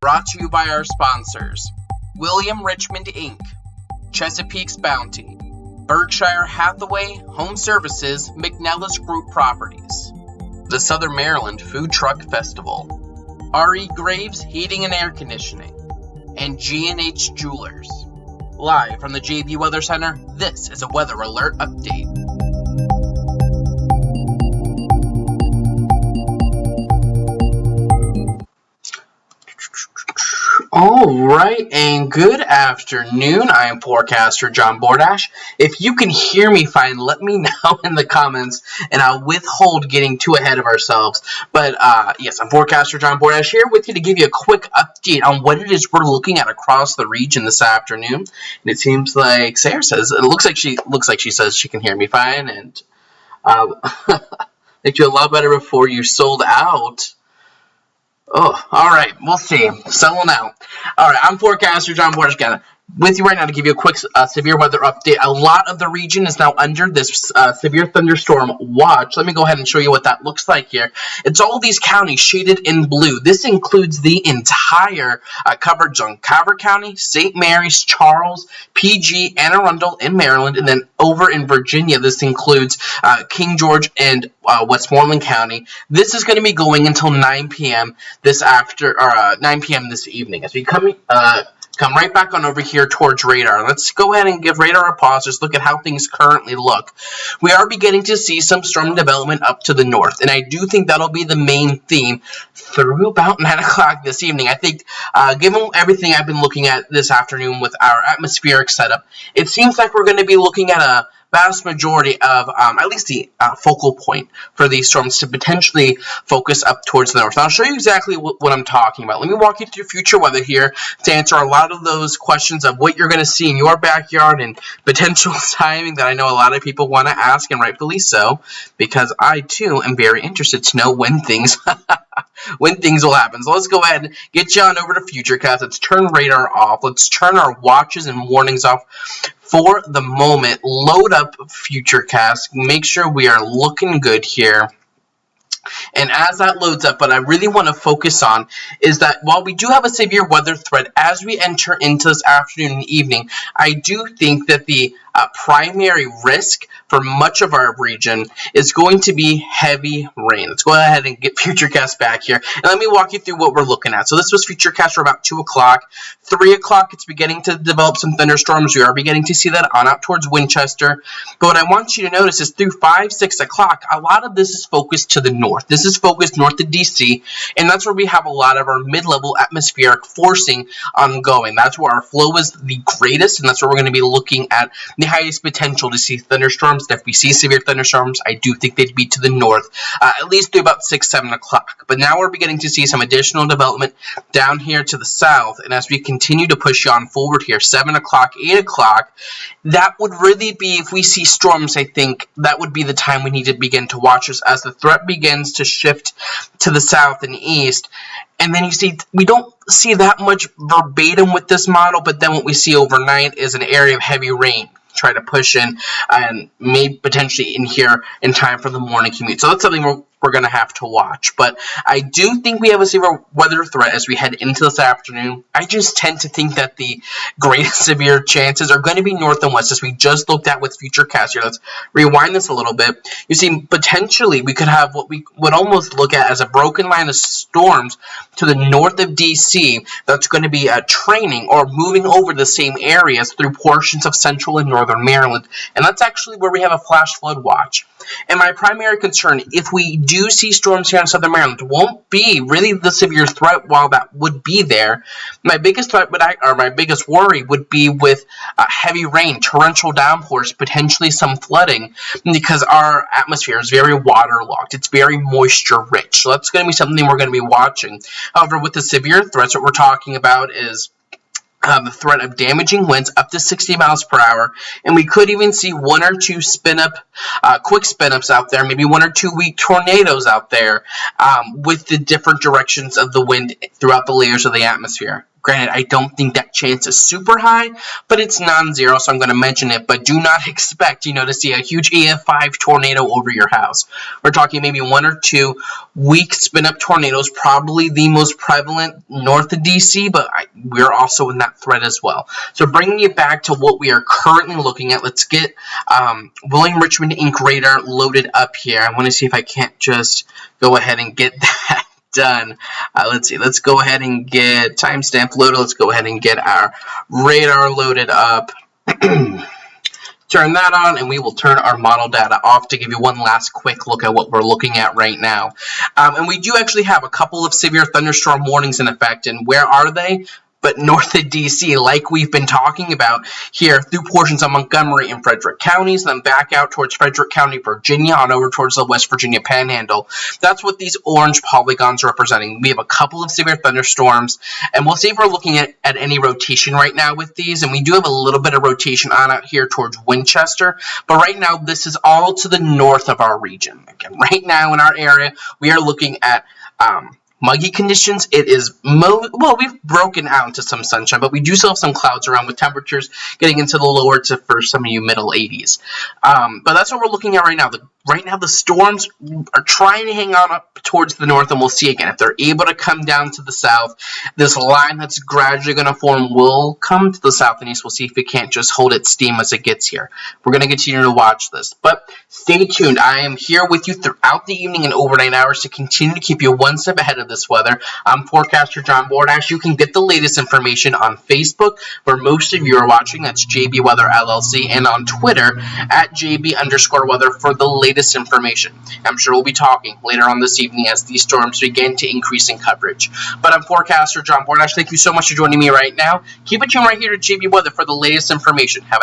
Brought to you by our sponsors, William Richmond Inc., Chesapeake's Bounty, Berkshire Hathaway Home Services, McNellis Group Properties, the Southern Maryland Food Truck Festival, R.E. Graves Heating and Air Conditioning, and G&H Jewelers. Live from the JV Weather Center, this is a weather alert update. Alright, and good afternoon. I am forecaster John Bordash. If you can hear me fine, let me know in the comments, and I'll withhold getting too ahead of ourselves. But, yes, I'm forecaster John Bordash here with you to give you a quick update on what it is we're looking at across the region this afternoon. And it seems like Sarah says, it looks like she says she can hear me fine, and, make you a lot better before you sold out. Oh, alright, we'll see. Selling out. Alright, I'm forecaster John Bordash again with you right now to give you a quick severe weather update. A lot of the region is now under this severe thunderstorm watch. Let me go ahead and show you what that looks like here. It's all these counties shaded in blue. This includes the entire coverage zone. Calvert County, St. Mary's, Charles, PG, Anne Arundel in Maryland, and then over in Virginia, this includes King George and Westmoreland County. This is going to be going until 9 p.m. 9 p.m. this evening. As we come right back on over here towards radar. Let's go ahead and give radar a pause. Just look at how things currently look. We are beginning to see some storm development up to the north, and I do think that'll be the main theme through about 9 o'clock this evening. I think, given everything I've been looking at this afternoon with our atmospheric setup, it seems like we're going to be looking at a vast majority of, at least the focal point for these storms to potentially focus up towards the north. Now, I'll show you exactly what I'm talking about. Let me walk you through future weather here to answer a lot of those questions of what you're going to see in your backyard and potential timing that I know a lot of people want to ask, and rightfully so, because I, too, am very interested to know when things will happen. So let's go ahead and get you on over to FUTURECAST. Let's turn radar off. Let's turn our watches and warnings off for the moment. Load up FUTURECAST. Make sure we are looking good here. And as that loads up, what I really want to focus on is that while we do have a severe weather threat as we enter into this afternoon and evening, I do think that the primary risk for much of our region is going to be heavy rain. Let's go ahead and get FUTURECAST back here, and let me walk you through what we're looking at. So this was FUTURECAST for about 2 o'clock. 3 o'clock, it's beginning to develop some thunderstorms. We are beginning to see that on out towards Winchester. But what I want you to notice is through 5, 6 o'clock, a lot of this is focused to the north. This is focused north of D.C., and that's where we have a lot of our mid-level atmospheric forcing ongoing. That's where our flow is the greatest, and that's where we're going to be looking at the highest potential to see thunderstorms. If we see severe thunderstorms, I do think they'd be to the north, at least through about 6, 7 o'clock. But now we're beginning to see some additional development down here to the south, and as we continue to push on forward here, 7 o'clock, 8 o'clock, that would really be, if we see storms, I think that would be the time we need to begin to watch this as the threat begins to shift to the south and east. And then you see, we don't see that much verbatim with this model, but then what we see overnight is an area of heavy rain try to push in and maybe potentially in here in time for the morning commute. So that's something we're going to have to watch. But I do think we have a severe weather threat as we head into this afternoon. I just tend to think that the greatest severe chances are going to be north and west, as we just looked at with FUTURECAST here. Let's rewind this a little bit. You see, potentially we could have what we would almost look at as a broken line of storms to the north of D.C. that's going to be training or moving over the same areas through portions of central and northern Maryland. And that's actually where we have a flash flood watch. And my primary concern, if we do see storms here in southern Maryland, won't be really the severe threat while that would be there. My biggest threat my biggest worry would be with heavy rain, torrential downpours, potentially some flooding, because our atmosphere is very waterlogged. It's very moisture rich. So that's going to be something we're going to be watching. However, with the severe threats, what we're talking about is the threat of damaging winds up to 60 miles per hour, and we could even see 1 or 2 quick spin-ups out there, maybe 1 or 2 weak tornadoes out there with the different directions of the wind throughout the layers of the atmosphere. Granted, I don't think that chance is super high, but it's non-zero, so I'm going to mention it. But do not expect, to see a huge EF5 tornado over your house. We're talking maybe 1 or 2 weak spin-up tornadoes, probably the most prevalent north of DC, but we're also in that threat as well. So bringing it back to what we are currently looking at, let's get William Richmond Inc. radar loaded up here. I want to see if I can't just go ahead and get that done. Let's see. Let's go ahead and get timestamp loaded. Let's go ahead and get our radar loaded up. Turn that on, and we will turn our model data off to give you one last quick look at what we're looking at right now. And we do actually have a couple of severe thunderstorm warnings in effect, and where are they? But north of DC, like we've been talking about here, through portions of Montgomery and Frederick counties, then back out towards Frederick County, Virginia, on over towards the West Virginia Panhandle. That's what these orange polygons are representing. We have a couple of severe thunderstorms, and we'll see if we're looking at any rotation right now with these, and we do have a little bit of rotation on out here towards Winchester, but right now this is all to the north of our region. Again, right now in our area, we are looking at muggy conditions. It is, well, we've broken out into some sunshine, but we do still have some clouds around with temperatures getting into the lower to, for some of you, middle 80s. But that's what we're looking at right now. Right now, the storms are trying to hang on up towards the north, and we'll see again. If they're able to come down to the south, this line that's gradually going to form will come to the south and east. We'll see if it can't just hold its steam as it gets here. We're going to continue to watch this. But stay tuned. I am here with you throughout the evening and overnight hours to continue to keep you one step ahead of this weather. I'm forecaster John Bordash. You can get the latest information on Facebook, where most of you are watching. That's JB Weather LLC, and on Twitter at JB_weather for the latest information. I'm sure we'll be talking later on this evening as these storms begin to increase in coverage. But I'm forecaster John Bordash. Thank you so much for joining me right now. Keep it tuned right here to JB Weather for the latest information. Have a